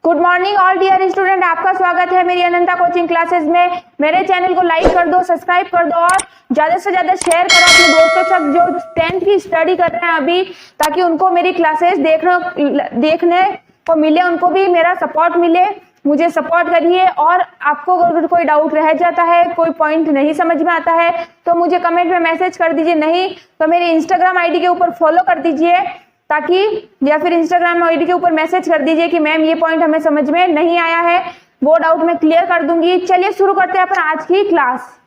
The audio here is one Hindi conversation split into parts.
Good morning all dear student, आपका स्वागत है मेरी अनंता कोचिंग क्लासेस में। मेरे चैनल को लाइक कर दो, सब्सक्राइब कर दो और ज्यादा से ज्यादा शेयर करो अपने दोस्तों तक जो 10th की स्टडी कर रहे हैं अभी, ताकि उनको मेरी क्लासेस देखने को मिले, उनको भी मेरा सपोर्ट मिले। मुझे सपोर्ट करिए और आपको अगर कोई डाउट रह जाता है, कोई पॉइंट नहीं समझ में आता है तो मुझे कमेंट में मैसेज कर दीजिए, नहीं तो मेरे इंस्टाग्राम आईडी के ऊपर फॉलो कर दीजिए, ताकि या फिर इंस्टाग्राम आईडी के ऊपर मैसेज कर दीजिए कि मैम ये पॉइंट हमें समझ में नहीं आया है, वो डाउट मैं क्लियर कर दूंगी। चलिए शुरू करते हैं अपन आज की क्लास।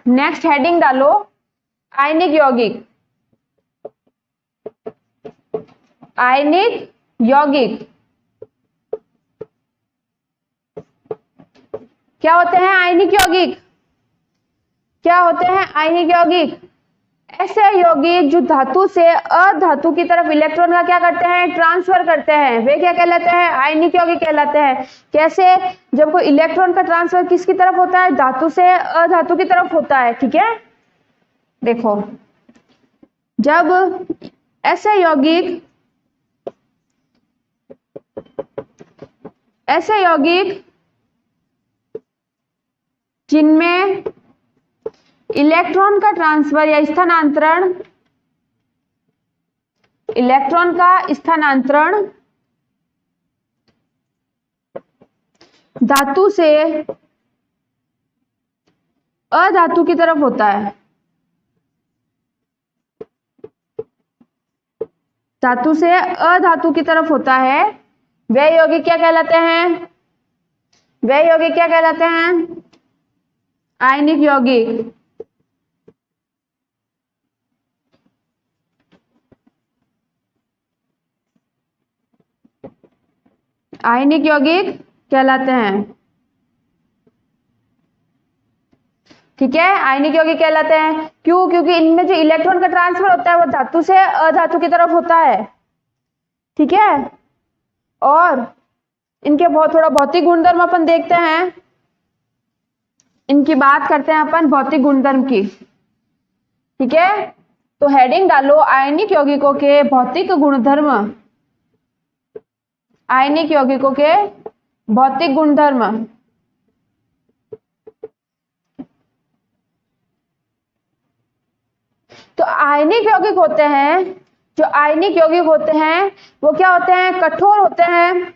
नेक्स्ट हेडिंग डालो, आयनिक यौगिक। आयनिक यौगिक क्या होते हैं? आयनिक यौगिक क्या होते हैं? आयनिक यौगिक ऐसे यौगिक जो धातु से अधातु की तरफ इलेक्ट्रॉन का क्या करते हैं? ट्रांसफर करते हैं। वे क्या कहलाते हैं? आयनिक यौगिक कहलाते हैं। कैसे? जब कोई इलेक्ट्रॉन का ट्रांसफर किसकी तरफ होता है? धातु से अधातु की तरफ होता है। ठीक है, देखो, जब ऐसे यौगिक जिनमें इलेक्ट्रॉन का ट्रांसफर या स्थानांतरण धातु से अधातु की तरफ होता है। धातु से अधातु की तरफ होता है, वे यौगिक क्या कहलाते हैं? वे यौगिक क्या कहलाते हैं? आयनिक यौगिक। आयनिक यौगिक कहलाते हैं। ठीक है, आयनिक यौगिक कहलाते हैं। क्यों? क्योंकि इनमें जो इलेक्ट्रॉन का ट्रांसफर होता है वो धातु से अधातु की तरफ होता है। ठीक है, और इनके बहुत थोड़ा भौतिक गुणधर्म अपन देखते हैं, इनकी बात करते हैं अपन भौतिक गुणधर्म की। ठीक है, तो हेडिंग डालो, आयनिक यौगिकों के भौतिक गुणधर्म। आयनिक यौगिकों के भौतिक गुणधर्म। तो आयनिक यौगिक होते हैं, जो आयनिक यौगिक होते हैं वो क्या होते हैं? कठोर होते हैं।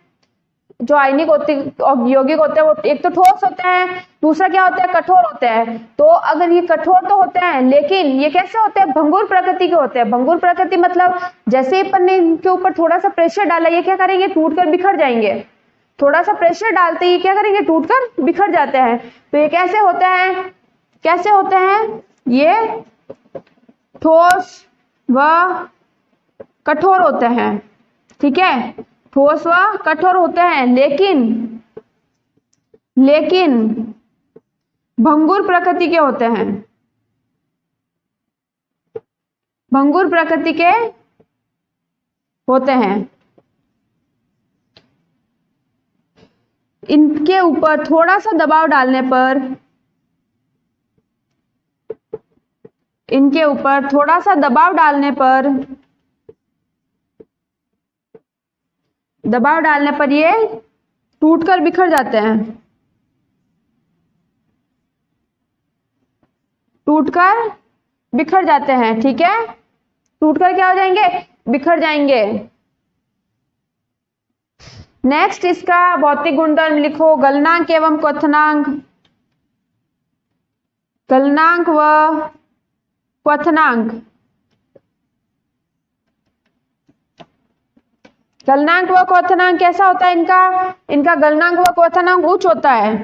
जो आयनिक यौगिक होते हैं वो एक तो ठोस होते हैं, दूसरा क्या होता है? कठोर होते हैं। तो अगर ये कठोर तो होते हैं, लेकिन ये कैसे होते हैं? भंगुर प्रकृति के होते हैं। भंगुर प्रकृति मतलब जैसे ही अपन ने इनके ऊपर थोड़ा सा प्रेशर डाला, ये क्या करेंगे? टूटकर बिखर जाएंगे। थोड़ा सा प्रेशर डालते ही क्या करेंगे? टूटकर बिखर जाते हैं। तो ये कैसे होते हैं? कैसे होते हैं? ये ठोस व कठोर होते हैं। ठीक है, ठोस व कठोर होते हैं, लेकिन भंगुर प्रकृति के होते हैं। भंगुर प्रकृति के होते हैं। इनके ऊपर थोड़ा सा दबाव डालने पर, इनके ऊपर थोड़ा सा दबाव डालने पर ये टूटकर बिखर जाते हैं। टूटकर बिखर जाते हैं। ठीक है, टूटकर क्या हो जाएंगे? बिखर जाएंगे। नेक्स्ट इसका भौतिक गुणधर्म लिखो, गलनांक एवं क्वथनांक। गलनांक व क्वथनांक। गलनांक व क्वथनांक कैसा होता है इनका गलनांक व क्वथनांक उच्च होता है।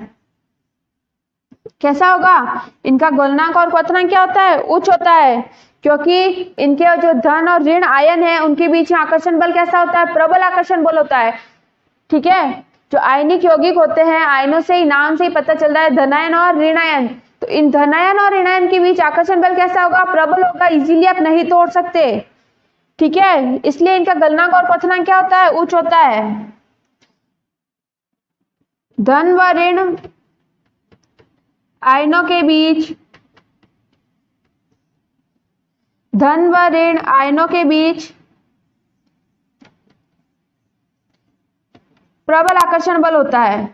कैसा होगा? इनका गलनांक और क्वथनांक क्या होता है? उच्च होता है, क्योंकि इनके जो धन और ऋण आयन है उनके बीच में आकर्षण बल कैसा होता है? प्रबल आकर्षण बल होता है। ठीक है, जो आयनिक यौगिक होते हैं, आयनों से ही, नाम से ही पता चल रहा है, धनायन और ऋणायन। तो इन धनायन और ऋणायन के बीच आकर्षण बल कैसा होगा? प्रबल होगा, इजीली आप नहीं तोड़ सकते। ठीक है, इसलिए इनका गलनांक और क्वथनांक क्या होता है? उच्च होता है। धन व ऋण आयनों के बीच, धन व ऋण आयनों के बीच प्रबल आकर्षण बल होता है,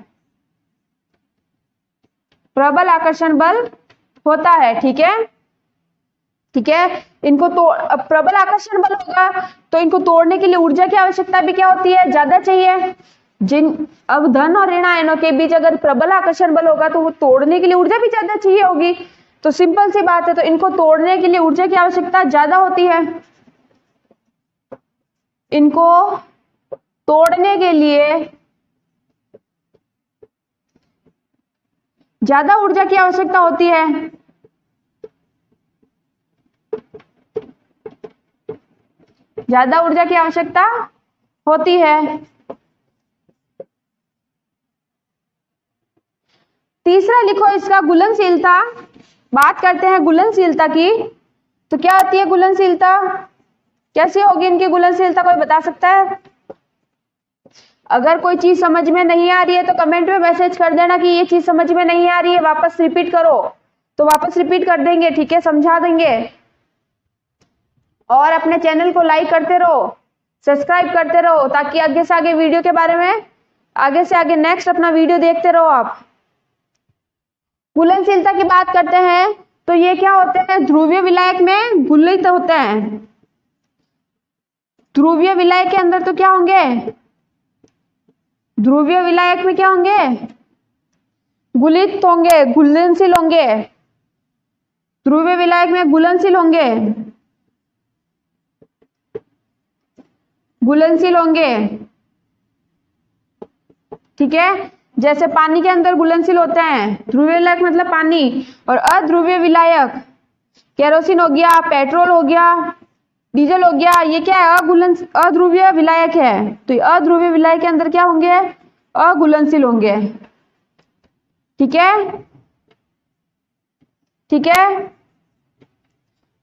प्रबल आकर्षण बल होता है। ठीक है, ठीक है। इनको प्रबल आकर्षण बल होगा तो इनको तोड़ने के लिए ऊर्जा की आवश्यकता भी क्या होती है, ज्यादा चाहिए। अब धन और ऋण आयनों के बीच अगर प्रबल आकर्षण बल होगा तो वो तोड़ने के लिए ऊर्जा भी ज्यादा चाहिए होगी। तो सिंपल सी बात है, तो इनको तोड़ने के लिए ऊर्जा की आवश्यकता ज्यादा होती है। इनको तोड़ने के लिए ज्यादा ऊर्जा की आवश्यकता होती है। ज्यादा ऊर्जा की आवश्यकता होती है। तीसरा लिखो इसका घुलनशीलता। बात करते हैं घुलनशीलता की, तो क्या होती है घुलनशीलता, कैसे होगी इनकी घुलनशीलता, कोई बता सकता है? अगर कोई चीज समझ में नहीं आ रही है तो कमेंट में मैसेज कर देना कि ये चीज समझ में नहीं आ रही है, वापस रिपीट करो, तो वापस रिपीट कर देंगे। ठीक है, समझा देंगे। और अपने चैनल को लाइक करते रहो, सब्सक्राइब करते रहो, ताकि आगे से आगे वीडियो के बारे में आगे से आगे नेक्स्ट अपना वीडियो देखते रहो आप। घुलनशीलता की बात करते हैं तो ये क्या होते हैं, ध्रुवीय विलायक में घुलित होते हैं। ध्रुवीय विलायक के अंदर तो क्या होंगे, ध्रुवीय विलायक में क्या होंगे, घुलित होंगे, घुलनशील होंगे। ध्रुवीय विलायक में घुलनशील होंगे, घुलनशील होंगे। ठीक है, जैसे पानी के अंदर घुलनशील होते हैं, ध्रुवीय विलायक मतलब पानी। और अध्रुवीय विलायक केरोसिन हो गया, पेट्रोल हो गया, डीजल हो गया, ये क्या है, अध्रुवीय विलायक है। तो अध्रुवीय विलायक के अंदर क्या होंगे, अघुलनशील होंगे। ठीक है, ठीक है।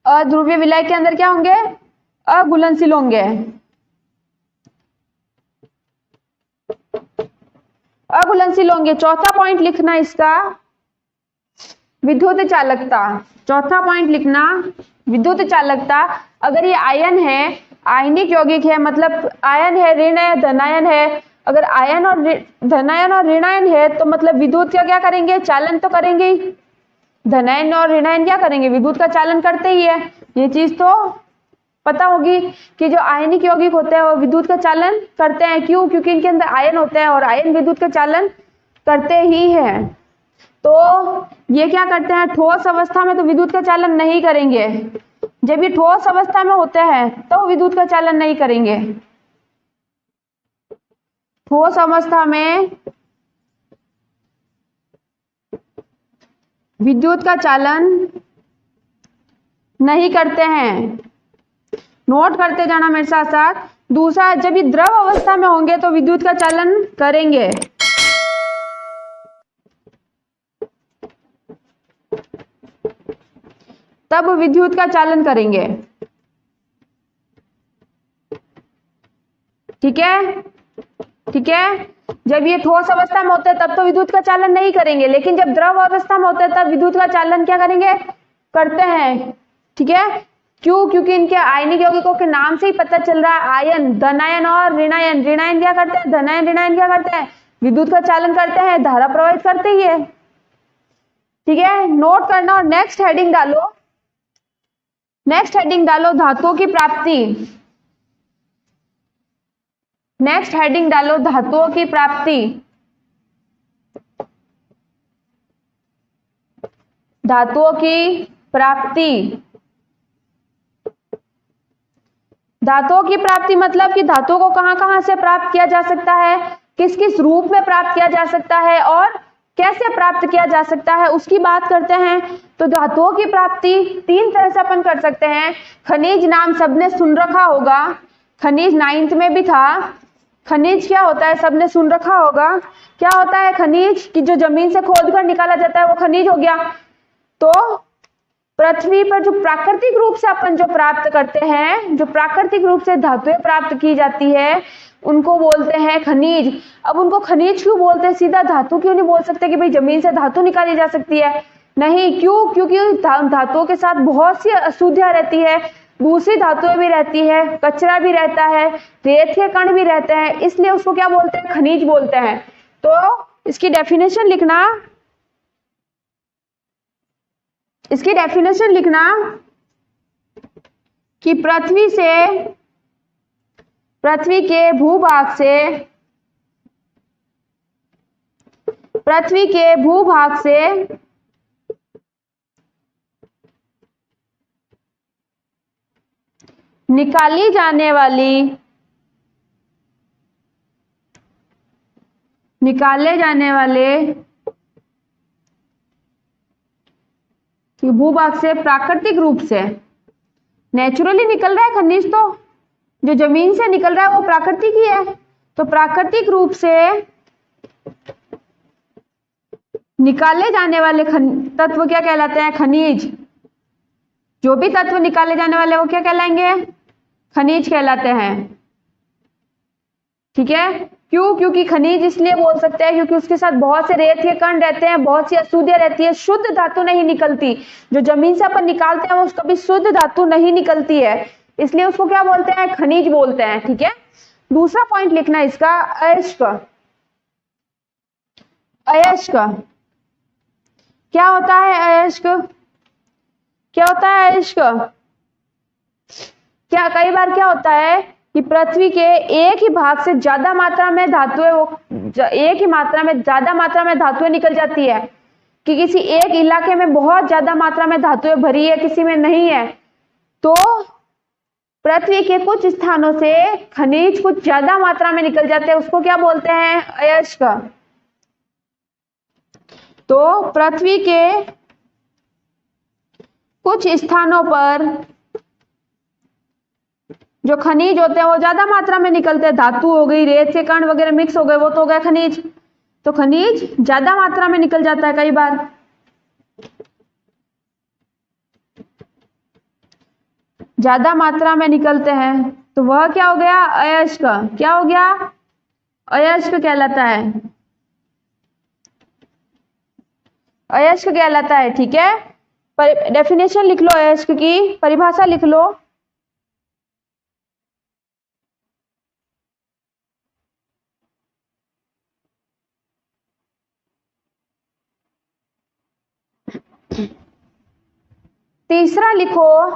अध्रुवीय विलायक के अंदर क्या होंगे, अघुलनशील होंगे। अघुलनशील होंगे। चौथा पॉइंट लिखना इसका, विद्युत चालकता। चौथा पॉइंट लिखना, विद्युत चालकता। अगर ये आयन है, आयनिक यौगिक है, मतलब आयन है, ऋण है, धनायन है। अगर आयन और धनायन और ऋणायन है तो मतलब विद्युत का क्या करेंगे, चालन तो करेंगे ही। धनायन और ऋणायन क्या करेंगे, विद्युत का चालन करते ही है। ये चीज तो पता होगी कि जो आयनिक यौगिक होते हैं वो विद्युत का चालन करते हैं। क्यों, क्योंकि इनके अंदर आयन होते हैं और आयन विद्युत का चालन करते ही हैं। तो ये क्या करते हैं, ठोस अवस्था में तो विद्युत का चालन नहीं करेंगे। जब ये ठोस अवस्था में होते हैं तो विद्युत का चालन नहीं करेंगे। ठोस अवस्था में विद्युत का चालन नहीं करते हैं। नोट करते जाना मेरे साथ साथ। दूसरा, जब ये द्रव अवस्था में होंगे तो विद्युत का चालन करेंगे। तब विद्युत का चालन करेंगे। ठीक है, ठीक है। जब ये ठोस अवस्था में होते हैं तब तो विद्युत का चालन नहीं करेंगे, लेकिन जब द्रव अवस्था में होते हैं तब विद्युत का चालन क्या करेंगे, करते हैं। ठीक है, क्यों, क्योंकि इनके आयनिक यौगिकों के नाम से ही पता चल रहा है, आयन, धनायन और ऋणायन। ऋणायन क्या करते हैं, धनायन ऋणायन क्या करते हैं, विद्युत का चालन करते हैं, धारा प्रवाहित करते ही है। ठीक है, नोट करना। और नेक्स्ट हेडिंग डालो, नेक्स्ट हेडिंग डालो, धातुओं की प्राप्ति। नेक्स्ट हेडिंग डालो, धातुओं की प्राप्ति। धातुओं की प्राप्ति। धातुओं की प्राप्ति मतलब कि धातुओं को कहां कहां से प्राप्त किया जा सकता है, किस किस रूप में प्राप्त किया जा सकता है और कैसे प्राप्त किया जा सकता है, उसकी बात करते हैं। तो धातुओं की प्राप्ति तीन तरह से अपन कर सकते हैं। खनिज नाम सबने सुन रखा होगा, खनिज 9th में भी था। खनिज क्या होता है, सबने सुन रखा होगा। क्या होता है खनिज, कि जो जमीन से खोदकर निकाला जाता है वो खनिज हो गया। तो पृथ्वी पर जो प्राकृतिक रूप से अपन जो प्राप्त करते हैं, जो प्राकृतिक रूप से धातुएं प्राप्त की जाती है, उनको बोलते हैं खनिज। अब उनको खनिज क्यों बोलते हैं, सीधा धातु क्यों नहीं बोल सकते कि भाई जमीन से धातु निकाली जा सकती है? नहीं, क्यों? क्योंकि धातुओं के साथ बहुत सी अशुद्धियां रहती है। दूसरी धातुएं भी रहती है, कचरा भी रहता है, रेत के कण भी रहते हैं, इसलिए उसको क्या बोलते हैं? खनिज बोलते हैं। तो इसकी डेफिनेशन लिखना, कि पृथ्वी के भूभाग से निकाले जाने वाले भूभाग से प्राकृतिक रूप से, नेचुरली निकल रहा है खनिज, तो जो जमीन से निकल रहा है वो प्राकृतिक ही है, तो प्राकृतिक रूप से निकाले जाने वाले तत्व क्या कहलाते हैं? खनिज। जो भी तत्व निकाले जाने वाले वो क्या कहलाएंगे? खनिज कहलाते हैं। ठीक है, क्यों? क्योंकि खनिज इसलिए बोल सकते हैं क्योंकि उसके साथ बहुत से रेत के कण रहते हैं, बहुत सी अशुद्धियां रहती है, शुद्ध धातु नहीं निकलती। जो जमीन से अपन निकालते हैं वो कभी शुद्ध धातु नहीं निकलती है, इसलिए उसको क्या बोलते हैं? खनिज बोलते हैं। ठीक है, दूसरा पॉइंट लिखना इसका, अयस्क। अयस्क क्या होता है? अयस्क क्या होता है? अयस्क क्या, कई बार क्या होता है कि पृथ्वी के एक ही भाग से ज्यादा मात्रा में धातुएं निकल जाती है, कि किसी एक इलाके में बहुत ज्यादा मात्रा में धातुएं भरी है, किसी में नहीं है, तो पृथ्वी के कुछ स्थानों से खनिज कुछ ज्यादा मात्रा में निकल जाते हैं, उसको क्या बोलते हैं? अयस्क। तो पृथ्वी के कुछ स्थानों पर जो खनिज होते हैं वो ज्यादा मात्रा में निकलते हैं, धातु हो गई, रेत के कण वगैरह मिक्स हो गए, वो तो हो गया खनिज। तो खनिज ज्यादा मात्रा में निकल जाता है, कई बार ज्यादा मात्रा में निकलते हैं, तो वह क्या हो गया? अयस्क। क्या हो गया? अयस्क कहलाता है। अयस्क कहलाता है। ठीक है, डेफिनेशन लिख लो, अयस्क की परिभाषा लिख लो। तीसरा लिखो,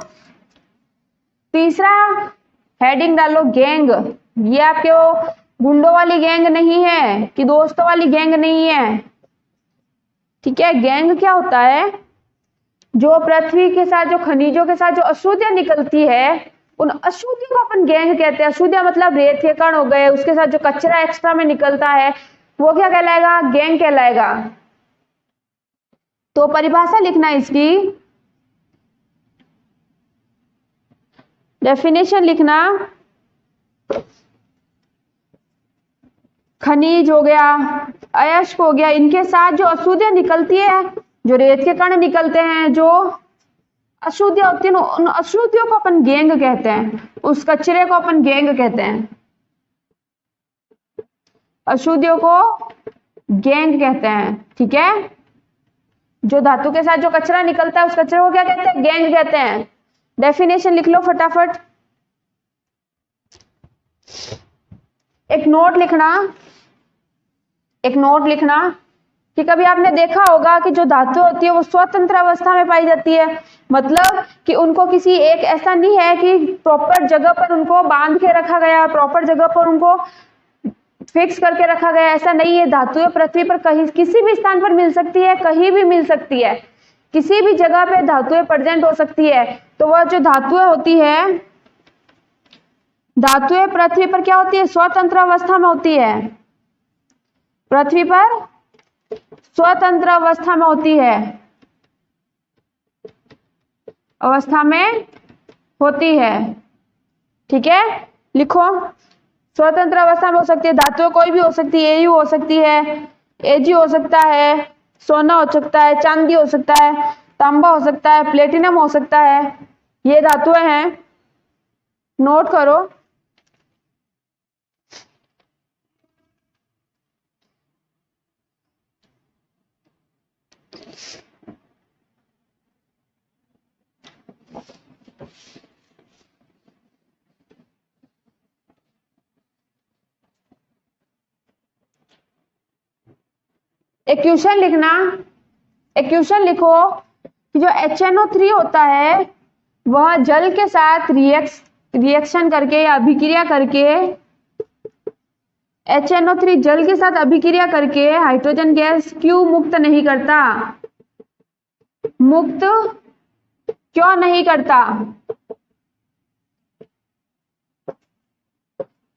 तीसरा हेडिंग डालो गैंग। ये आपके वो गुंडों वाली गैंग नहीं है, कि दोस्तों वाली गैंग नहीं है। ठीक है, गैंग क्या होता है? जो पृथ्वी के साथ, जो खनिजों के साथ जो अशुद्धियां निकलती है, उन अशुद्धियों को अपन गैंग कहते हैं। अशुद्धियां मतलब रेत के कण हो गए, उसके साथ जो कचरा एक्स्ट्रा में निकलता है वो क्या कहलाएगा? गैंग कहलाएगा। तो परिभाषा लिखना इसकी, डेफिनेशन लिखना, खनिज हो गया, अयस्क हो गया, इनके साथ जो अशुद्धियां निकलती है, जो रेत के कण निकलते हैं, जो अशुद्धियां होती है, उन अशुद्धियों को अपन गैंग कहते हैं, उस कचरे को अपन गैंग कहते हैं, अशुद्धियों को गैंग कहते हैं। ठीक है, जो धातु के साथ जो कचरा निकलता है उस कचरे को क्या कहते हैं? गैंग कहते हैं। डेफिनेशन लिख लो फटाफट। एक नोट लिखना कि कभी आपने देखा होगा कि जो धातु होती है वो स्वतंत्र अवस्था में पाई जाती है, मतलब कि उनको किसी एक, ऐसा नहीं है कि प्रॉपर जगह पर उनको बांध के रखा गया, प्रॉपर जगह पर उनको फिक्स करके रखा गया, ऐसा नहीं है। धातुएं पृथ्वी पर कहीं, किसी भी स्थान पर मिल सकती है, कहीं भी मिल सकती है, किसी भी जगह पे धातुएं प्रेजेंट हो सकती है। तो वह जो धातुएं होती है, धातुएं पृथ्वी पर क्या होती है? स्वतंत्र अवस्था में होती है, पृथ्वी पर स्वतंत्र अवस्था में होती है, ठीक है, लिखो, स्वतंत्र अवस्था में हो सकती है। धातुएं कोई भी हो सकती है, एयू हो सकती है, एजी हो सकता है, सोना हो सकता है, चांदी हो सकता है, तांबा हो सकता है, प्लेटिनम हो सकता है, ये धातुएं हैं, नोट करो। इक्वेशन लिखना, इक्वेशन लिखो कि जो HNO3 होता है वह जल के साथ रिएक्शन करके या अभिक्रिया करके, HNO3 जल के साथ अभिक्रिया करके हाइड्रोजन गैस क्यों मुक्त नहीं करता, मुक्त क्यों नहीं करता,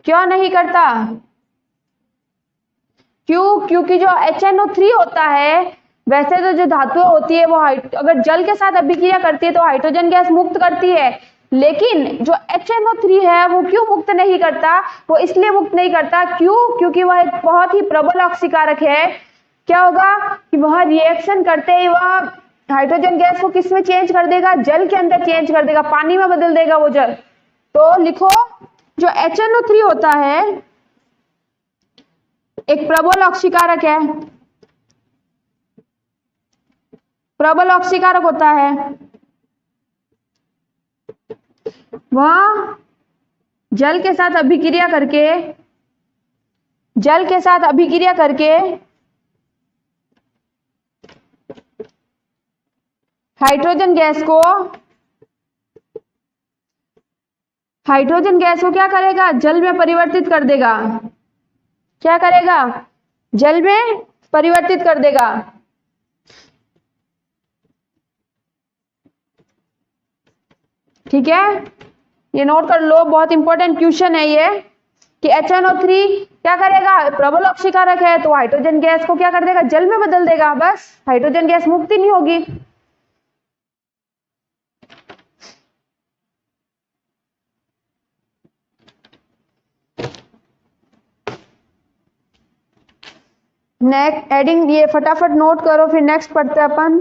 क्यों नहीं करता? क्यों? क्योंकि जो HNO3 होता है, वैसे तो जो धातुएं होती है वो अगर जल के साथ अभिक्रिया करती है तो हाइड्रोजन गैस मुक्त करती है, लेकिन जो HNO3 है वो क्यों मुक्त नहीं करता? वो इसलिए मुक्त नहीं करता, क्यों? क्योंकि वह एक बहुत ही प्रबल ऑक्सीकारक है। क्या होगा कि वह रिएक्शन करते ही वह हाइड्रोजन गैस को किस में चेंज कर देगा? जल के अंदर चेंज कर देगा, पानी में बदल देगा वो जल। तो लिखो जो HNO3 होता है एक प्रबल ऑक्सीकारक है, प्रबल ऑक्सीकारक होता है। वह जल के साथ अभिक्रिया करके, जल के साथ अभिक्रिया करके हाइड्रोजन गैस को क्या करेगा? जल में परिवर्तित कर देगा। क्या करेगा? जल में परिवर्तित कर देगा। ठीक है, ये नोट कर लो, बहुत इंपॉर्टेंट क्वेश्चन है ये कि HNO3 क्या करेगा? प्रबल ऑक्सीकारक है तो हाइड्रोजन गैस को क्या कर देगा? जल में बदल देगा, बस हाइड्रोजन गैस मुक्त ही नहीं होगी। नेक्स्ट एडिंग, ये फटाफट नोट करो, फिर नेक्स्ट पढ़ते हैं अपन।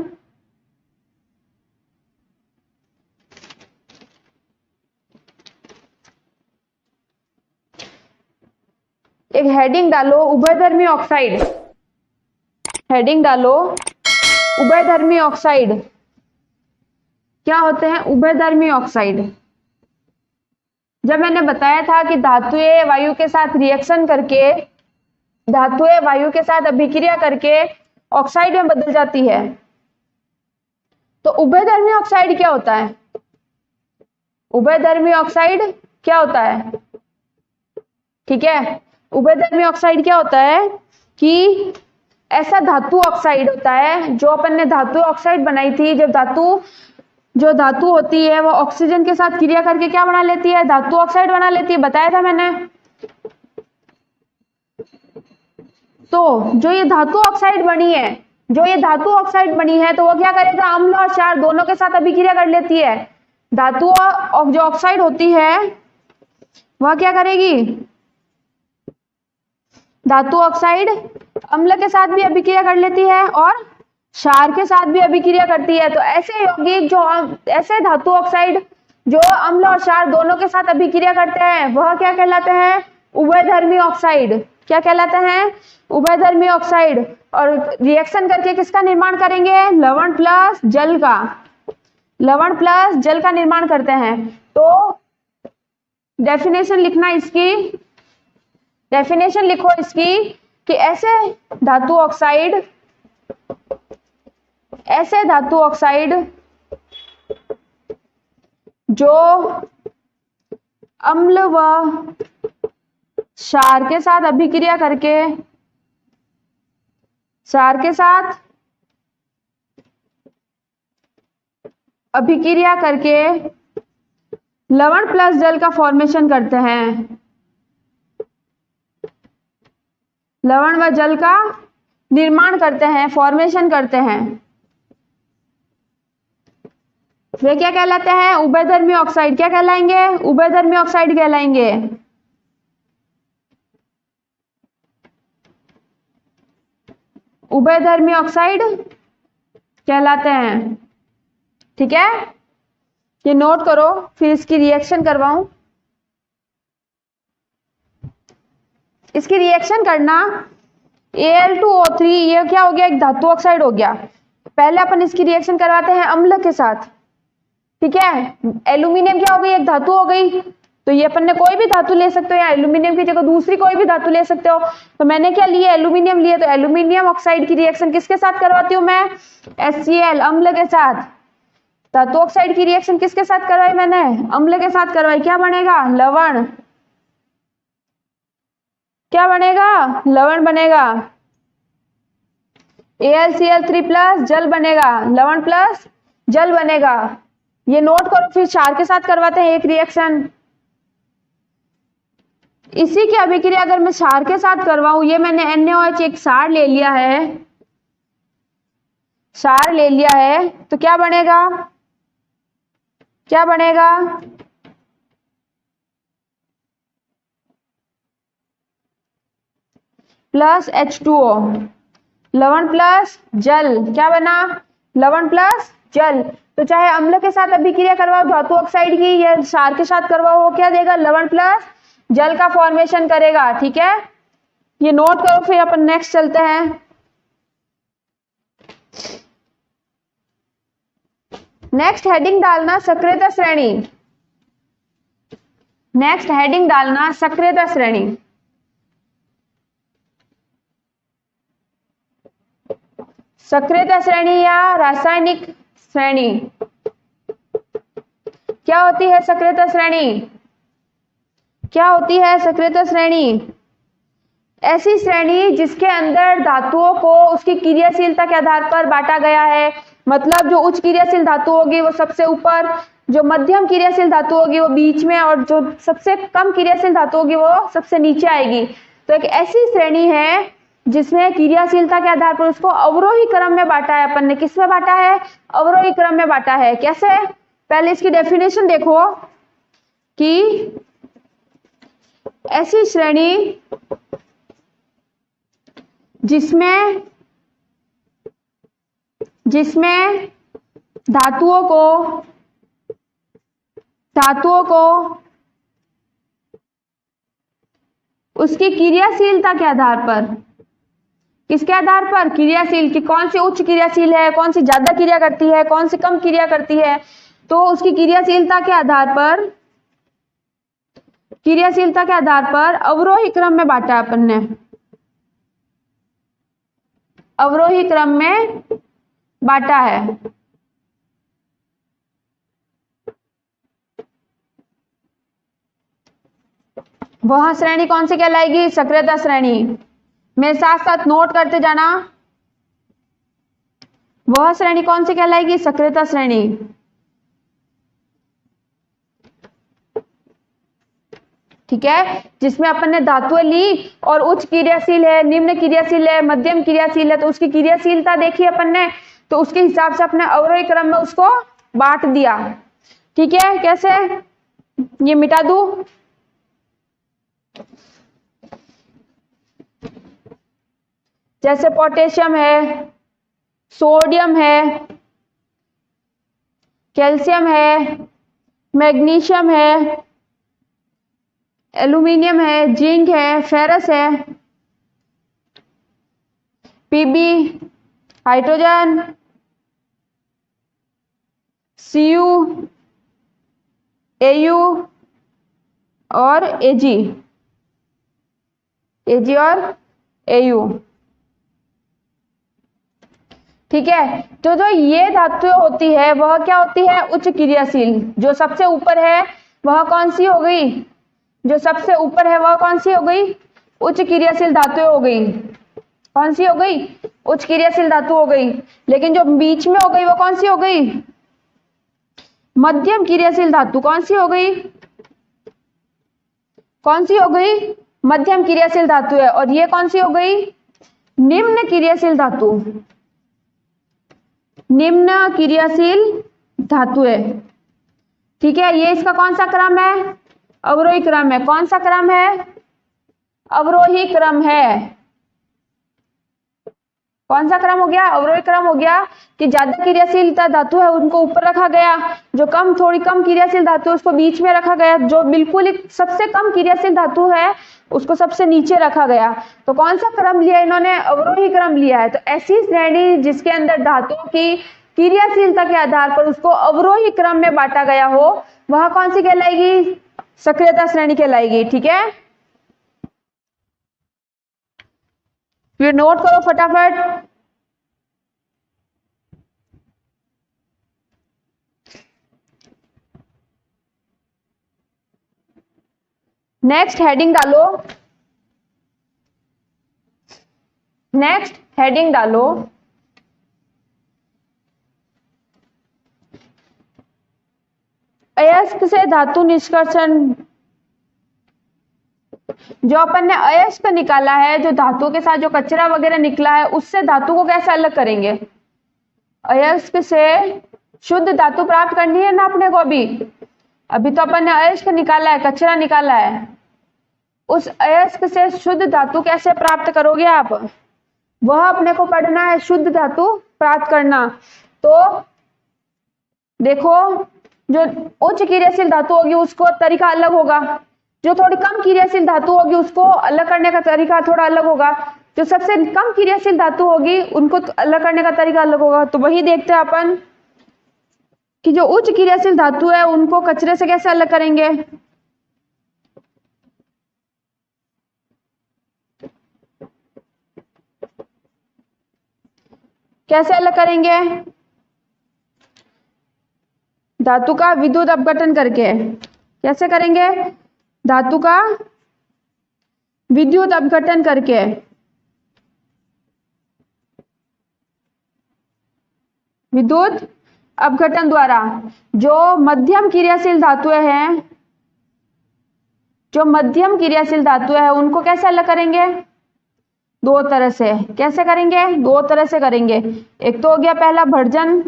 एक हेडिंग डालो, उभयधर्मी ऑक्साइड। हेडिंग डालो, उभयधर्मी ऑक्साइड। क्या होते हैं उभयधर्मी ऑक्साइड? जब मैंने बताया था कि धातुएं वायु के साथ रिएक्शन करके, धातुएं वायु के साथ अभिक्रिया करके ऑक्साइड में बदल जाती है, तो उभयधर्मी ऑक्साइड क्या होता है? उभयधर्मी ऑक्साइड क्या होता है? ठीक है, उभयधर्मी ऑक्साइड क्या होता है कि ऐसा धातु ऑक्साइड होता है, जो अपन ने धातु ऑक्साइड बनाई थी, जब जो धातु होती है वो ऑक्सीजन के साथ क्रिया करके क्या बना लेती है? धातु ऑक्साइड बना लेती है, बताया था मैंने। तो जो ये धातु ऑक्साइड बनी है, जो ये धातु ऑक्साइड बनी है तो वो क्या करेगा? अम्ल और क्षार दोनों के साथ अभिक्रिया कर लेती है। धातु जो ऑक्साइड होती है वह क्या करेगी? धातु ऑक्साइड अम्ल के साथ भी अभिक्रिया कर लेती है और क्षार के साथ भी अभिक्रिया करती है। तो ऐसे यौगिक जो ऐसे धातु ऑक्साइड जो अम्ल और क्षार दोनों के साथ अभिक्रिया करते हैं वह क्या कहलाते हैं? उभयधर्मी ऑक्साइड। क्या कहलाते हैं? उभयधर्मी ऑक्साइड। और रिएक्शन करके किसका निर्माण करेंगे? लवण प्लस जल का, लवण प्लस जल का निर्माण करते हैं। तो डेफिनेशन लिखना इसकी, डेफिनेशन लिखो इसकी कि ऐसे धातु ऑक्साइड जो अम्ल व क्षार के साथ अभिक्रिया करके, क्षार के साथ अभिक्रिया करके लवण प्लस जल का फॉर्मेशन करते हैं, लवण व जल का निर्माण करते हैं, फॉर्मेशन करते हैं, वे क्या कहलाते हैं? उभयधर्मी ऑक्साइड। क्या कहलाएंगे? उभयधर्मी ऑक्साइड कहलाएंगे। उभयधर्मी ऑक्साइड कहलाते हैं। ठीक है, ये नोट करो, फिर इसकी रिएक्शन करवाऊं। इसकी रिएक्शन करना, Al2O3 ये क्या हो गया? एक धातु ऑक्साइड हो गया। पहले अपन इसकी रिएक्शन करवाते हैं अम्ल के साथ। ठीक है, एल्यूमिनियम क्या हो गई? एक धातु हो गई। तो ये अपन ने कोई भी धातु ले सकते हो या एल्यूमिनियम की जगह दूसरी कोई भी धातु ले सकते हो। तो मैंने क्या लिए, एल्यूमिनियम लिए, तो एल्यूमिनियम ऑक्साइड की रिएक्शन किसके साथ करवाती हूँ मैं, HCl अम्ल के साथ। धातु ऑक्साइड की रिएक्शन किसके साथ करवाई मैंने, अम्ल के साथ करवाई। क्या बनेगा, लवण। क्या बनेगा, लवण बनेगा। AlCl3 प्लस जल बनेगा, लवण प्लस जल बनेगा। ये नोट करो, फिर क्षार के साथ करवाते हैं एक रिएक्शन। इसी की अभिक्रिया अगर मैं क्षार के साथ करवाऊं, ये मैंने NaOH एक क्षार ले लिया है, क्षार ले लिया है, तो क्या बनेगा, क्या बनेगा, प्लस H2O, लवण प्लस जल। क्या बना, लवण प्लस जल। तो चाहे अम्ल के साथ अभिक्रिया करवाओ धातु ऑक्साइड की या क्षार के साथ करवाओ, वो क्या देगा, लवण प्लस जल का फॉर्मेशन करेगा। ठीक है, ये नोट करो, फिर अपन नेक्स्ट चलते हैं। नेक्स्ट हेडिंग डालना सक्रियता श्रेणी, नेक्स्ट हेडिंग डालना सक्रियता श्रेणी। सक्रियता श्रेणी या रासायनिक श्रेणी। क्या होती है सक्रियता श्रेणी, क्या होती है सक्रियता श्रेणी, ऐसी श्रेणी जिसके अंदर धातुओं को उसकी क्रियाशीलता के आधार पर बांटा गया है। मतलब जो उच्च क्रियाशील धातु होगी वो सबसे ऊपर, जो मध्यम क्रियाशील धातु होगी वो बीच में, और जो सबसे कम क्रियाशील धातु होगी वो सबसे नीचे आएगी। तो एक ऐसी श्रेणी है जिसमें क्रियाशीलता के आधार पर उसको अवरोही क्रम में बांटा है। अपन ने किस में बांटा है, अवरोही क्रम में बांटा है। कैसे, पहले इसकी डेफिनेशन देखो कि ऐसी श्रेणी जिसमें धातुओं को उसकी क्रियाशीलता के आधार पर, किसके आधार पर, क्रियाशील की कौन सी उच्च क्रियाशील है, कौन सी ज्यादा क्रिया करती है, कौन सी कम क्रिया करती है, तो उसकी क्रियाशीलता के आधार पर, क्रियाशीलता के आधार पर अवरोही क्रम में बांटा है अपन ने, अवरोही क्रम में बांटा है। वह श्रेणी कौन सी कहलाएगी, सक्रियता श्रेणी। मेरे साथ साथ नोट करते जाना, वह श्रेणी कौन सी कहलाएगी, सक्रियता श्रेणी। ठीक है, जिसमें अपन ने धातुएं ली और उच्च क्रियाशील है, निम्न क्रियाशील है, मध्यम क्रियाशील है, तो उसकी क्रियाशीलता देखी अपन ने, तो उसके हिसाब से अपने अवरोही क्रम में उसको बांट दिया। ठीक है, कैसे, ये मिटा दूं, जैसे पोटेशियम है, सोडियम है, कैल्शियम है, मैग्नीशियम है, एल्यूमिनियम है, जिंक है, फेरस है, पीबी, हाइड्रोजन, Cu, Au और Ag, Ag और Au। ठीक है, जो ये धातुएं होती है वह क्या होती है, उच्च क्रियाशील। जो सबसे ऊपर है वह कौन सी हो गई, जो सबसे ऊपर है वह कौन सी हो गई, उच्च क्रियाशील धातुएं हो गई। कौन सी हो गई, उच्च क्रियाशील धातु हो गई। लेकिन जो बीच में हो गई वो कौन सी हो गई, मध्यम क्रियाशील धातु। कौन सी हो गई, कौन सी हो गई, मध्यम क्रियाशील धातु है। और ये कौन सी हो गई, निम्न क्रियाशील धातु, निम्न क्रियाशील धातु है। ठीक है, ये इसका कौन सा क्रम है, अवरोही क्रम है। कौन सा क्रम है, अवरोही क्रम है। कौन सा क्रम हो गया, अवरोही क्रम हो गया कि ज्यादा क्रियाशीलता धातु है उनको ऊपर रखा गया, जो कम, थोड़ी कम क्रियाशील धातु है उसको बीच में रखा गया, जो बिल्कुल सबसे कम क्रियाशील धातु है उसको सबसे नीचे रखा गया। तो कौन सा क्रम लिया इन्होंने, अवरोही क्रम लिया है। तो ऐसी श्रेणी जिसके अंदर धातुओं की क्रियाशीलता के आधार पर उसको अवरोही क्रम में बांटा गया हो, वह कौन सी कहलाएगी, सक्रियता श्रेणी कहलाएगी। ठीक है, फिर नोट करो फटाफट। नेक्स्ट हेडिंग डालो, नेक्स्ट हेडिंग डालो अयस्क से धातु निष्कर्षण। जो अपन ने अयस्क निकाला है, जो धातु के साथ जो कचरा वगैरह निकला है, उससे धातु को कैसे अलग करेंगे। अयस्क से शुद्ध धातु प्राप्त करनी है ना अपने को। अभी तो अपन ने अयस्क निकाला है, कचरा निकाला है। उस अयस्क से शुद्ध धातु कैसे प्राप्त करोगे आप, वह अपने को पढ़ना है, शुद्ध धातु प्राप्त करना। तो देखो, जो उच्च क्रियाशील धातु होगी उसको तरीका अलग होगा, जो थोड़ी कम क्रियाशील धातु होगी उसको अलग करने का तरीका थोड़ा अलग होगा, जो सबसे कम क्रियाशील धातु होगी उनको अलग करने का तरीका अलग होगा। तो वही देखते हैं अपन कि जो उच्च क्रियाशील धातु है उनको कचरे से कैसे अलग करेंगे। कैसे अलग करेंगे, धातु का विद्युत अपघटन करके। कैसे करेंगे, धातु का विद्युत अपघटन करके। विद्युत अपघटन द्वारा। जो मध्यम क्रियाशील धातुएं हैं, जो मध्यम क्रियाशील धातुएं हैं उनको कैसे अलग करेंगे, दो तरह से। कैसे करेंगे, दो तरह से करेंगे। एक तो हो गया पहला भर्जन,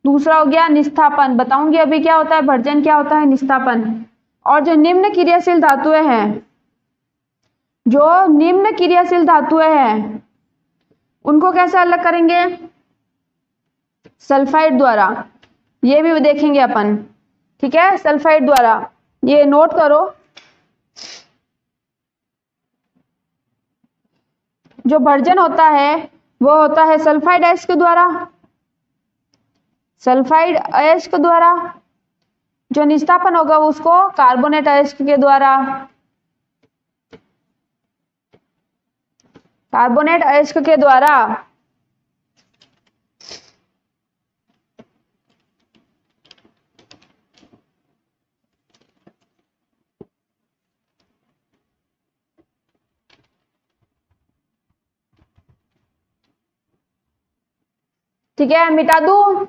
दूसरा हो गया निस्थापन। बताऊंगी अभी क्या होता है भर्जन, क्या होता है निस्थापन। और जो निम्न क्रियाशील धातुएं हैं, जो निम्न क्रियाशील धातुएं हैं उनको कैसे अलग करेंगे, सल्फाइड द्वारा। ये भी देखेंगे अपन। ठीक है, सल्फाइड द्वारा। ये नोट करो। जो भर्जन होता है वो होता है सल्फाइड अयस्क द्वारा, सल्फाइड अयस्क द्वारा। जो निस्थापन होगा उसको कार्बोनेट अयस्क के द्वारा, कार्बोनेट अयस्क के द्वारा। ठीक है, मिटा दूं।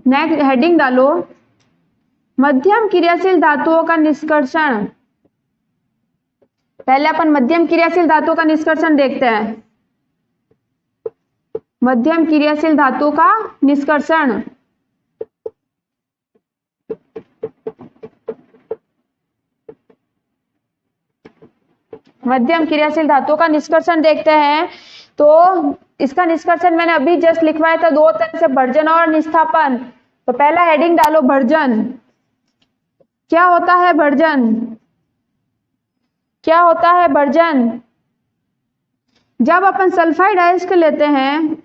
नेक्स्ट हेडिंग डालो, मध्यम क्रियाशील धातुओं का निष्कर्षण। पहले अपन मध्यम क्रियाशील धातुओं का निष्कर्षण देखते हैं। मध्यम क्रियाशील धातु का निष्कर्षण। मध्यम क्रियाशील धातुओं का निष्कर्षण देखते हैं। तो इसका निष्कर्षण मैंने अभी जस्ट लिखवाया था, दो तरह से, भर्जन और निस्थापन। तो पहला हेडिंग डालो भर्जन। क्या होता है भर्जन, क्या होता है भर्जन। जब अपन सल्फाइड अयस्क लेते हैं,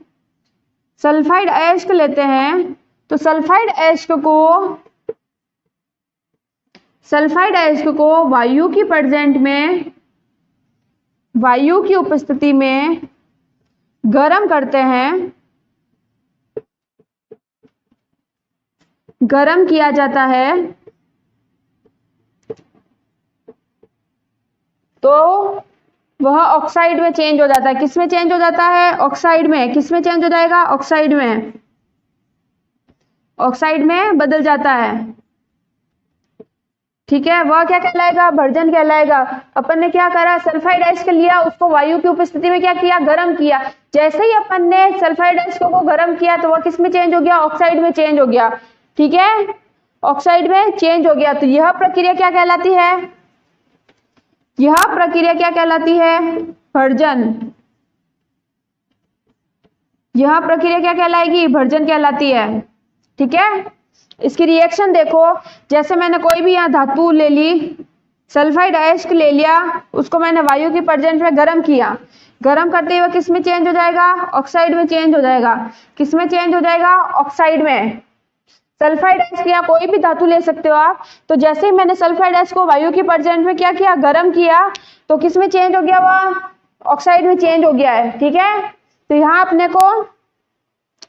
सल्फाइड अयस्क लेते हैं, तो सल्फाइड अयस्क को वायु की प्रेजेंट में, वायु की उपस्थिति में गर्म करते हैं, गर्म किया जाता है। तो वह ऑक्साइड में चेंज हो जाता है। किस में चेंज हो जाता है, ऑक्साइड में। किस में चेंज हो जाएगा, ऑक्साइड में, ऑक्साइड में बदल जाता है। ठीक है, वह क्या कहलाएगा, भर्जन कहलाएगा। अपन ने क्या करा, सल्फाइड अयस्क लिया, उसको वायु की उपस्थिति में क्या किया, गर्म किया। जैसे ही अपन ने सल्फाइड अयस्क को गर्म किया तो वह किस में चेंज हो गया, ऑक्साइड में चेंज हो गया। ठीक है, ऑक्साइड में चेंज हो गया। तो यह प्रक्रिया क्या कहलाती है, यह प्रक्रिया क्या कहलाती है, भर्जन। यह प्रक्रिया क्या कहलाएगी, भर्जन कहलाती है। ठीक है, इसकी रिएक्शन देखो, जैसे मैंने कोई भी यहाँ धातु ले ली, सल्फाइड अयस्क ले लिया, उसको मैंने वायु की प्रेजेंस में गर्म किया, गर्म करते हुए किस में चेंज हो जाएगा? ऑक्साइड में चेंज हो जाएगा। किस में चेंज हो जाएगा? ऑक्साइड में। सल्फाइड अयस्क या कोई भी धातु ले सकते हो आप। तो जैसे ही मैंने सल्फाइड अयस्क को वायु की प्रेजेंस में क्या किया? गर्म किया, तो किस में चेंज हो गया? वह ऑक्साइड में चेंज हो गया है। ठीक है, तो यहाँ अपने को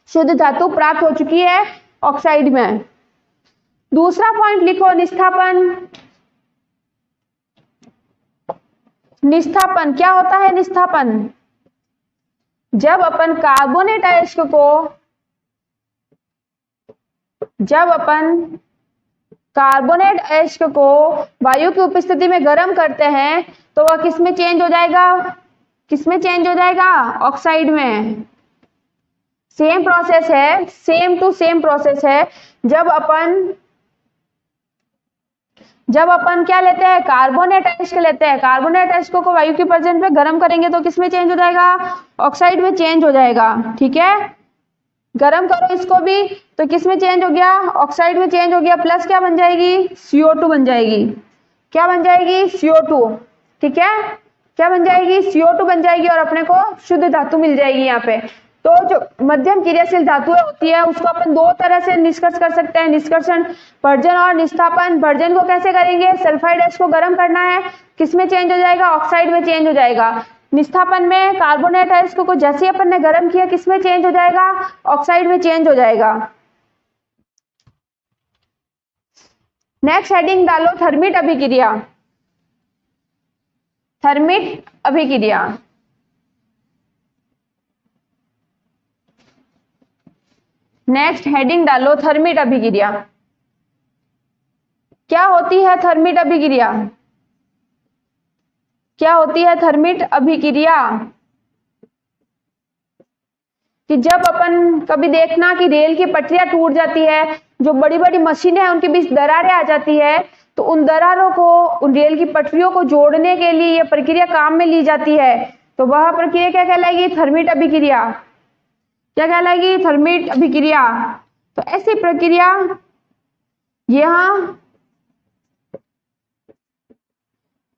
शुद्ध धातु प्राप्त हो चुकी है ऑक्साइड में। दूसरा पॉइंट लिखो, निस्थापन। निस्थापन क्या होता है? निस्थापन जब अपन कार्बोनेट अयस्क को, जब अपन कार्बोनेट अयस्क को वायु की उपस्थिति में गर्म करते हैं तो वह किस में चेंज हो जाएगा? किस में चेंज हो जाएगा? ऑक्साइड में। सेम प्रोसेस है, सेम टू सेम प्रोसेस है। जब अपन क्या लेते हैं? कार्बोनेट अयस्क लेते हैं। कार्बोनेट अयस्क को वायु की प्रेजेंस में गर्म करेंगे तो किस में चेंज हो जाएगा? ऑक्साइड में चेंज हो जाएगा। ठीक है, गर्म करो इसको भी तो किस में चेंज हो गया? ऑक्साइड में चेंज हो गया। प्लस क्या बन जाएगी? CO2 बन जाएगी। क्या बन जाएगी? CO2। ठीक है, क्या बन जाएगी? CO2 बन जाएगी और अपने को शुद्ध धातु मिल जाएगी यहाँ पे। तो जो मध्यम क्रियाशील धातुएं होती है उसको अपन दो तरह से निष्कर्ष कर सकते हैं, निष्कर्षण, भर्जन और निस्थापन। भर्जन को कैसे करेंगे? सल्फाइड अयस्क को गर्म करना है, किस में चेंज हो जाएगा? ऑक्साइड में चेंज हो जाएगा। निस्थापन में कार्बोनेट अयस्क को जैसे अपन ने गर्म किया किस में चेंज हो जाएगा? ऑक्साइड में चेंज हो जाएगा। नेक्स्ट हेडिंग डालो, थर्मिट अभिक्रिया। थर्मिट अभिक्रिया नेक्स्ट हेडिंग डालो, थर्मिट अभिक्रिया। क्या होती है थर्मिट अभिक्रिया? क्या होती है थर्मिट अभिक्रिया? कि जब अपन कभी देखना कि रेल की पटरियां टूट जाती है, जो बड़ी बड़ी मशीनें हैं उनके बीच दरारें आ जाती है, तो उन दरारों को, उन रेल की पटरियों को जोड़ने के लिए यह प्रक्रिया काम में ली जाती है। तो वह प्रक्रिया क्या कहलाएगी? थर्मिट अभिक्रिया। क्या कहलाएगी? थर्मिट अभिक्रिया। तो ऐसी प्रक्रिया यहां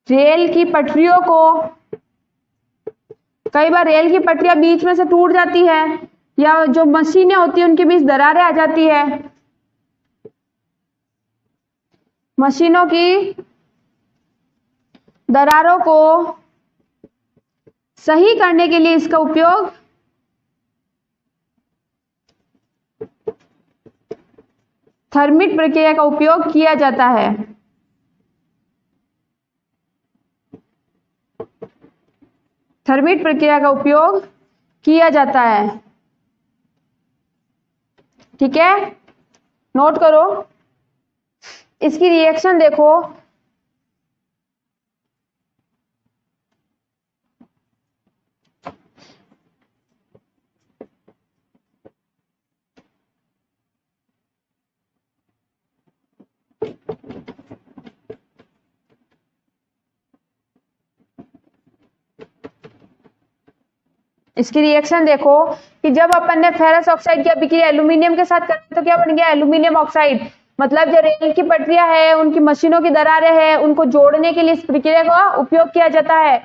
रेल की पटरियों को, कई बार रेल की पटरियां बीच में से टूट जाती है या जो मशीनें होती है उनके बीच दरारें आ जाती है, मशीनों की दरारों को सही करने के लिए इसका उपयोग थर्मिट प्रक्रिया का उपयोग किया जाता है। थर्मिट प्रक्रिया का उपयोग किया जाता है। ठीक है, नोट करो। इसकी रिएक्शन देखो, इसकी रिएक्शन देखो कि जब अपन ने फेरस ऑक्साइड की अभिक्रिया एल्यूमिनियम के साथ करी तो क्या बन गया? Aluminium oxide. मतलब जो रेल की पटरियां है, उनकी मशीनों की दरारें हैं, उनको जोड़ने के लिए इस प्रक्रिया का उपयोग किया जाता है।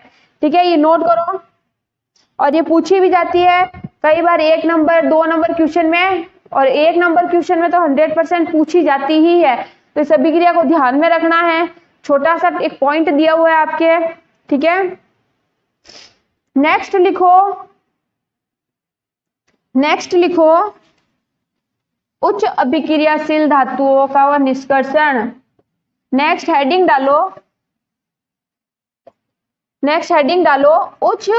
ठीक है, ये नोट करो। और ये पूछी भी जाती है कई बार 1 नंबर 2 नंबर क्वेश्चन में, और 1 नंबर क्वेश्चन में तो 100% पूछी जाती ही है। तो इस अभिक्रिया को ध्यान में रखना है। छोटा सा एक पॉइंट दिया हुआ है आपके। ठीक है, नेक्स्ट लिखो, नेक्स्ट लिखो उच्च अभिक्रियाशील धातुओं का वह निष्कर्षण। नेक्स्ट हेडिंग डालो, नेक्स्ट हेडिंग डालो, उच्च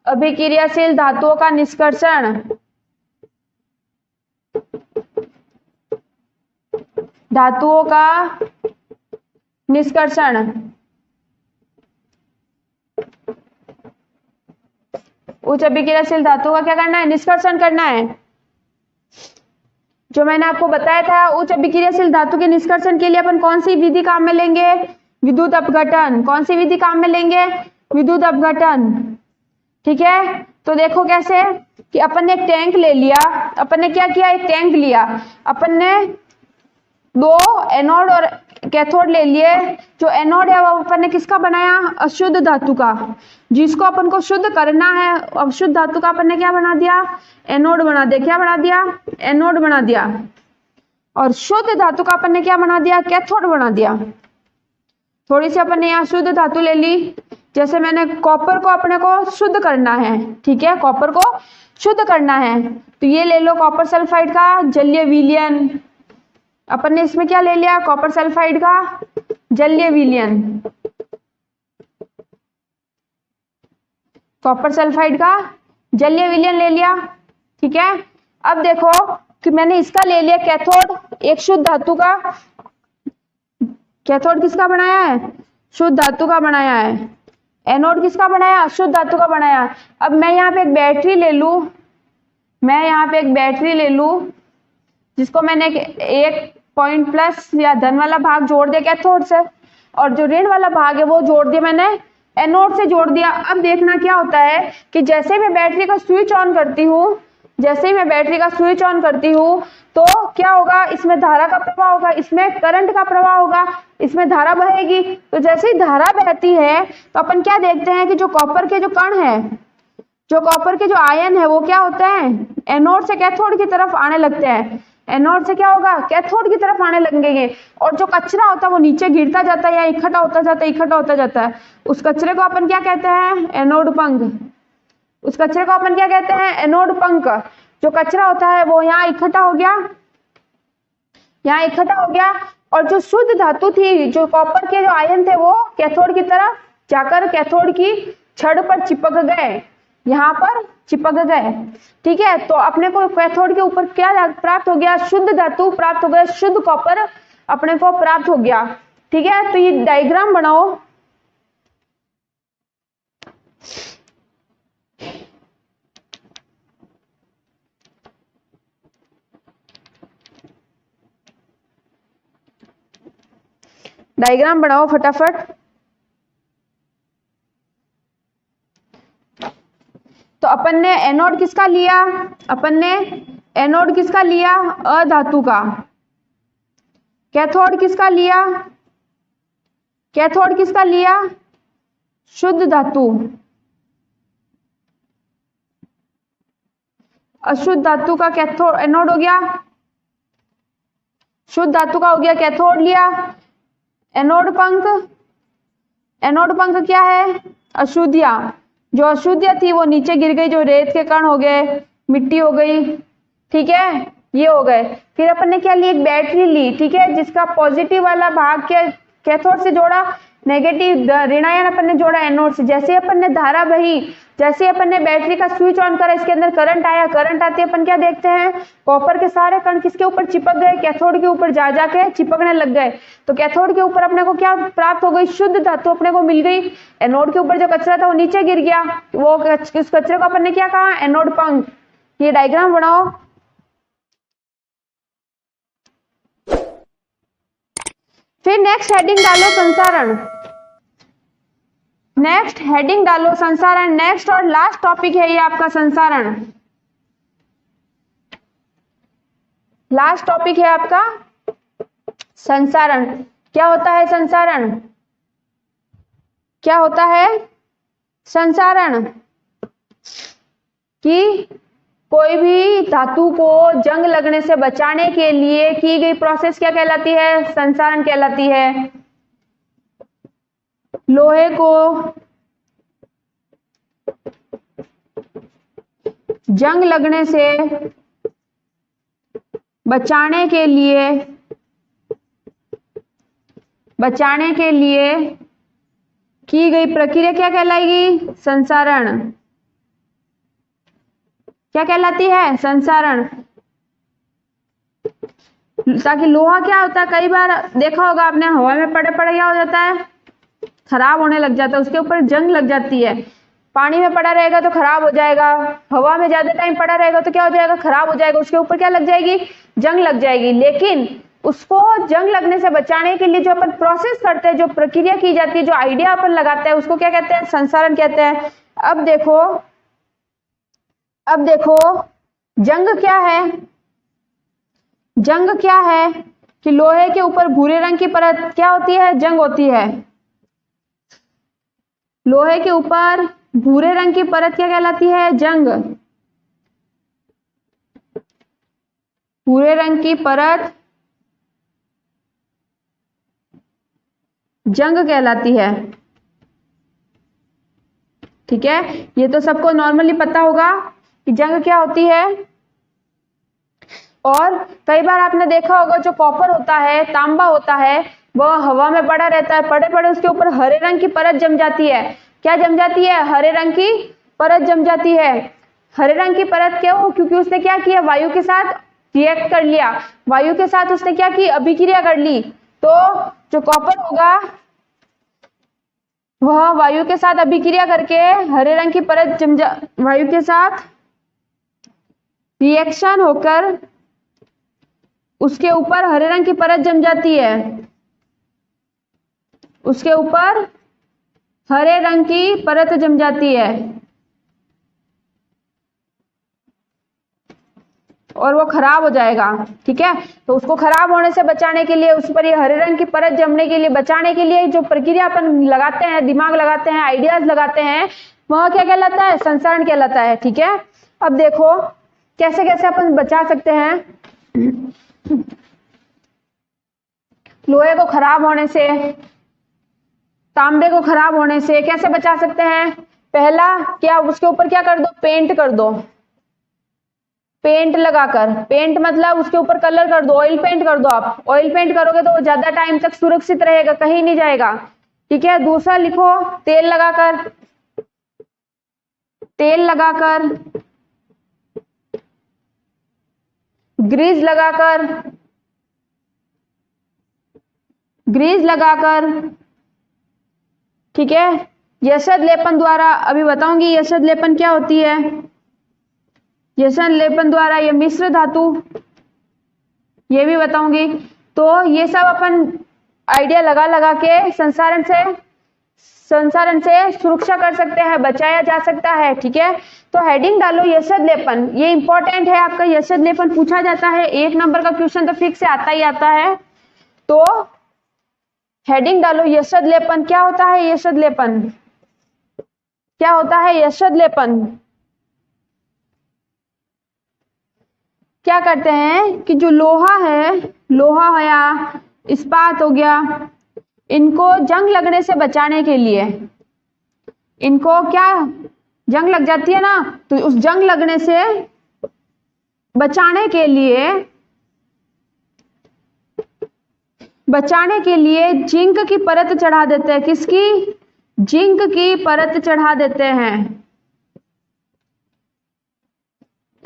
अभिक्रियाशील धातुओं का निष्कर्षण। धातुओं का निष्कर्षण। उच्च अभिक्रियाशील धातुओं का क्या करना है? निष्कर्षण करना है। जो मैंने आपको बताया था, उच्च अभिक्रियाशील धातु के निष्कर्षण के लिए अपन कौन सी विधि काम में लेंगे? विद्युत अपघटन। कौन सी विधि काम में लेंगे? विद्युत अपघटन। ठीक है, तो देखो कैसे कि अपन ने एक टैंक ले लिया, अपन ने क्या किया, एक टैंक लिया, अपन ने दो एनोड और कैथोड ले लिए। जो एनोड है वो अपन ने किसका बनाया, अशुद्ध धातु का, जिसको अपन को शुद्ध करना है अशुद्ध धातु का अपन ने क्या बना दिया, एनोड बना दिया। क्या बना दिया, एनोड बना दिया। और शुद्ध धातु का अपन ने क्या बना दिया, कैथोड बना दिया। थोड़ी सी अपन ने यहाँ शुद्ध धातु ले ली, जैसे मैंने कॉपर को अपने को शुद्ध करना है, ठीक है, कॉपर को शुद्ध करना है, तो ये ले लो कॉपर सल्फाइड का जलीय विलयन। अपन ने इसमें क्या ले लिया, कॉपर सल्फाइड का जलीय विलयन, कॉपर सल्फाइड का जलीय विलयन ले लिया, ठीक है। अब देखो कि मैंने इसका ले लिया कैथोड, एक शुद्ध धातु का, कैथोड किसका बनाया है, शुद्ध धातु का बनाया है। एनोड किसका बनाया, शुद्ध धातु का बनाया। अब मैं यहाँ पे एक बैटरी ले लूं, मैं यहाँ पे एक बैटरी ले लूं, जिसको मैंने एक पॉइंट प्लस या धन वाला भाग जोड़ दिया कैथोड से, और जो ऋण वाला भाग है वो जोड़ दिया मैंने एनोड से जोड़ दिया। अब देखना क्या होता है कि जैसे मैं बैटरी का स्विच ऑन करती हूँ, जैसे ही मैं बैटरी का स्विच ऑन करती हूँ तो क्या होगा, इसमें धारा का प्रवाह होगा, इसमें करंट का प्रवाह होगा, इसमें धारा बहेगी। तो जैसे ही धारा बहती है तो अपन क्या देखते हैं कि जो कॉपर के जो कण है, जो कॉपर के जो आयन है वो क्या होते हैं, एनोड से कैथोड की तरफ आने लगते हैं। एनोड से क्या होगा, कैथोड की तरफ आने लगेंगे, और जो कचरा होता है वो नीचे गिरता जाता है या इकट्ठा होता जाता है, इकट्ठा होता जाता है। उस कचरे को अपन क्या कहते हैं, एनोड पंख। उस कचरे को अपन क्या कहते हैं, एनोड पंख। जो कचरा होता है वो यहाँ इकट्ठा हो गया, यहाँ इकट्ठा हो गया, और जो शुद्ध धातु थी, जो कॉपर के जो आयन थे, वो कैथोड की तरफ जाकर कैथोड की छड़ पर चिपक गए, यहाँ पर चिपक गए, ठीक है। तो अपने को कैथोड के ऊपर क्या प्राप्त हो गया, शुद्ध धातु प्राप्त हो गया, शुद्ध कॉपर अपने को प्राप्त हो गया, ठीक है। तो ये डायग्राम बनाओ, डायग्राम बनाओ फटाफट। तो अपन ने एनोड किसका लिया, अपन ने एनोड किसका लिया, अधातु का। कैथोड किसका लिया, कैथोड किसका लिया, शुद्ध धातु। अशुद्ध धातु का कैथोड एनोड हो गया, शुद्ध धातु का हो गया कैथोड लिया। एनोड पंख, एनोड पंख क्या है, अशुद्धियां। जो अशुद्धियां थी वो नीचे गिर गई, जो रेत के कण हो गए, मिट्टी हो गई, ठीक है, ये हो गए। फिर अपन ने क्या ली, एक बैटरी ली, ठीक है, जिसका पॉजिटिव वाला भाग के कैथोड से जोड़ा, नेगेटिव ऋणायन अपन ने जोड़ा एनोड से। जैसे अपन ने धारा बही, जैसे अपन ने बैटरी का स्विच ऑन करा, इसके अंदर करंट आया, करंट आते अपन क्या देखते हैं, कॉपर के सारे कण किसके ऊपर चिपक गए, कैथोड के ऊपर जा जाके चिपकने लग गए। तो कैथोड के ऊपर अपने को क्या प्राप्त हो गई, शुद्ध धातु अपने को मिल गई। एनोड के ऊपर जो कचरा था वो नीचे गिर गया, वो उस कचरे को अपन ने क्या कहा, एनोड पंख। ये डायग्राम बनाओ। फिर नेक्स्ट हेडिंग डालो संसारण, नेक्स्ट हेडिंग डालो संसारण। नेक्स्ट और लास्ट टॉपिक है ये आपका संसारण, लास्ट टॉपिक है आपका संसारण। क्या होता है संसारण, क्या होता है संसारण, कि कोई भी धातु को जंग लगने से बचाने के लिए की गई प्रोसेस क्या कहलाती है, संसारण कहलाती है। लोहे को जंग लगने से बचाने के लिए की गई प्रक्रिया क्या कहलाएगी, संसारण। क्या कहलाती है, संसारण। ताकि लोहा क्या होता है, कई बार देखा होगा आपने, हवा में पड़े पड़े क्या हो जाता है, खराब होने लग जाता है, उसके ऊपर जंग लग जाती है। पानी में पड़ा रहेगा तो खराब हो जाएगा, हवा में ज्यादा टाइम पड़ा रहेगा तो क्या हो जाएगा, खराब हो जाएगा, उसके ऊपर क्या लग जाएगी, जंग लग जाएगी। लेकिन उसको जंग लगने से बचाने के लिए जो अपन प्रोसेस करते हैं, जो प्रक्रिया की जाती है, जो आइडिया अपन लगाते हैं, उसको क्या कहते हैं, संसारण कहते हैं। अब देखो अब देखो जंग क्या है, जंग क्या है कि लोहे के ऊपर भूरे रंग की परत क्या होती है, जंग होती है। लोहे के ऊपर भूरे रंग की परत क्या कहलाती है, जंग। भूरे रंग की परत जंग कहलाती है। ठीक है, ये तो सबको नॉर्मली पता होगा कि जंग क्या होती है। और कई बार आपने देखा होगा जो कॉपर होता है, तांबा होता है, वह हवा में पड़ा रहता है, पड़े पड़े उसके ऊपर हरे रंग की परत जम जाती है। क्या जम जाती है, हरे रंग की परत जम जाती है। हरे रंग की परत क्यों, क्योंकि उसने क्या किया, वायु के साथ रिएक्ट कर लिया, वायु के साथ उसने क्या की, अभिक्रिया कर ली। तो जो कॉपर होगा वह वायु के साथ अभिक्रिया करके हरे रंग की परत जम जा, वायु के साथ रिएक्शन होकर उसके ऊपर हरे रंग की परत जम जाती है, उसके ऊपर हरे रंग की परत जम जाती है और वो खराब हो जाएगा। ठीक है, तो उसको खराब होने से बचाने के लिए, उस पर ये हरे रंग की परत जमने के लिए बचाने के लिए जो प्रक्रिया अपन लगाते हैं, दिमाग लगाते हैं, आइडियाज लगाते हैं, वह क्या कहलाता है, संसारण कहलाता है। ठीक है, अब देखो कैसे कैसे अपन बचा सकते हैं लोहे को खराब होने से, तांबे को खराब होने से कैसे बचा सकते हैं। पहला क्या, उसके ऊपर क्या कर दो, पेंट कर दो, पेंट लगाकर, पेंट मतलब उसके ऊपर कलर कर दो, ऑयल पेंट कर दो। आप ऑयल पेंट करोगे तो वो ज्यादा टाइम तक सुरक्षित रहेगा, कहीं नहीं जाएगा। ठीक है, दूसरा लिखो तेल लगाकर, तेल लगाकर, ग्रीस लगाकर, ग्रीस लगाकर। ठीक है, यशद लेपन द्वारा, अभी बताऊंगी यशद लेपन क्या होती है। यशद लेपन द्वारा ये मिश्र धातु, ये भी बताऊंगी। तो ये सब अपन आइडिया लगा लगा के संसारण से सुरक्षा कर सकते हैं, बचाया जा सकता है। ठीक है, तो हेडिंग डालो यशद लेपन, ये इंपॉर्टेंट है आपका, यशद लेपन पूछा जाता है, 1 नंबर का क्वेश्चन तो फिक्स से आता ही आता है। तो हेडिंग डालो यशद लेपन, क्या होता है यशद लेपन, क्या होता है यशद लेपन। क्या करते हैं कि जो लोहा है, लोहा या इस्पात हो गया, इनको जंग लगने से बचाने के लिए, इनको क्या जंग लग जाती है ना, तो उस जंग लगने से बचाने के लिए, बचाने के लिए जिंक की परत चढ़ा देते हैं। किसकी, जिंक की परत चढ़ा देते हैं।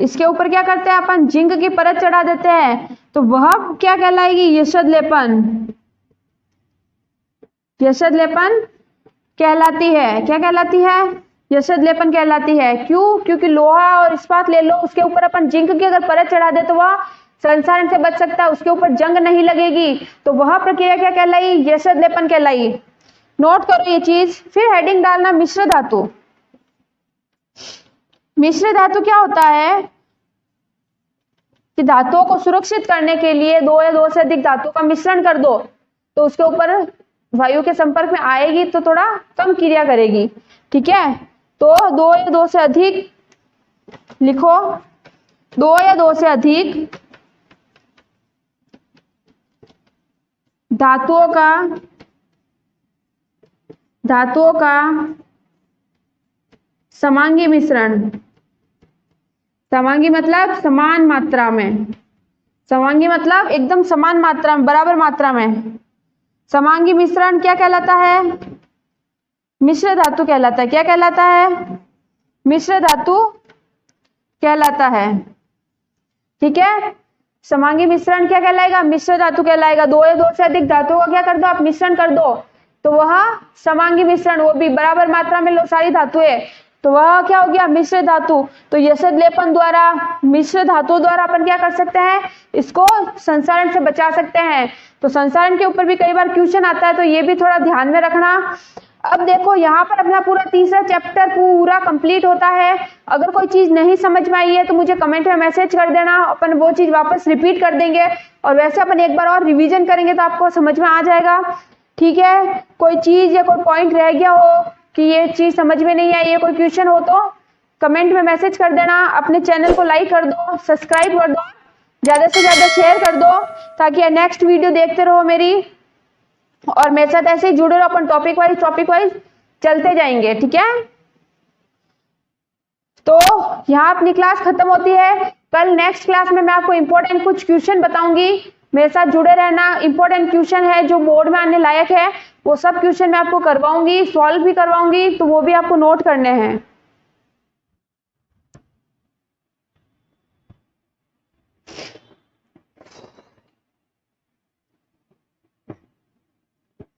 इसके ऊपर क्या करते हैं अपन, जिंक की परत चढ़ा देते हैं, तो वह क्या कहलाएगी, यशद लेपन, यशद लेपन कहलाती है। क्या कहलाती है, यशद लेपन कहलाती है। क्यों, क्योंकि लोहा और इस्पात ले लो, उसके ऊपर अपन जिंक की अगर परत चढ़ा दे तो वह संसारण से बच सकता है, उसके ऊपर जंग नहीं लगेगी, तो वह प्रक्रिया क्या कहलाई, यशद लेपन कहलाई। नोट करो ये चीज। फिर हेडिंग डालना मिश्र धातु। मिश्र धातु क्या होता है कि धातुओं को सुरक्षित करने के लिए 2 या 2 से अधिक धातु का मिश्रण कर दो, तो उसके ऊपर वायु के संपर्क में आएगी तो थोड़ा कम क्रिया करेगी। ठीक है, तो 2 या 2 से अधिक लिखो, 2 या 2 से अधिक धातुओं का समांगी मिश्रण, समांगी मतलब समान मात्रा में, समांगी मतलब एकदम समान मात्रा में, बराबर मात्रा में। समांगी मिश्रण क्या कहलाता है, मिश्र धातु कहलाता है। क्या कहलाता है, मिश्र धातु कहलाता है। ठीक है, समांगी मिश्रण क्या कहलाएगा, मिश्र धातु कहलाएगा। 2 या 2 से अधिक धातुओं का क्या कर दो आप, मिश्रण कर दो, तो वह समांगी मिश्रण, वो भी बराबर मात्रा में लो सारी धातुएं, तो वह क्या हो गया, मिश्र धातु। तो यशद लेपन द्वारा, मिश्र धातुओं द्वारा अपन क्या कर सकते हैं, इसको संसारण से बचा सकते हैं। तो संसारण के ऊपर भी कई बार क्वेश्चन आता है, तो ये भी थोड़ा ध्यान में रखना। अब देखो यहाँ पर अपना पूरा तीसरा चैप्टर पूरा कंप्लीट होता है। अगर कोई चीज नहीं समझ में आई है तो मुझे कमेंट में मैसेज कर देना, अपन वो चीज वापस रिपीट कर देंगे और वैसे अपन एक बार और रिवीजन करेंगे तो आपको समझ में आ जाएगा। ठीक है, कोई चीज या कोई पॉइंट रह गया हो कि ये चीज समझ में नहीं आई, ये कोई क्वेश्चन हो तो कमेंट में मैसेज कर देना। अपने चैनल को लाइक कर दो, सब्सक्राइब कर दो, ज्यादा से ज्यादा शेयर कर दो ताकि नेक्स्ट वीडियो देखते रहो मेरी, और मेरे साथ ऐसे ही जुड़े रहो। अपन टॉपिक वाइज चलते जाएंगे। ठीक है, तो यहाँ अपनी क्लास खत्म होती है। कल नेक्स्ट क्लास में मैं आपको इंपॉर्टेंट कुछ क्वेश्चन बताऊंगी, मेरे साथ जुड़े रहना। इंपॉर्टेंट क्वेश्चन है जो बोर्ड में आने लायक है, वो सब क्वेश्चन मैं आपको करवाऊंगी, सॉल्व भी करवाऊंगी, तो वो भी आपको नोट करने हैं।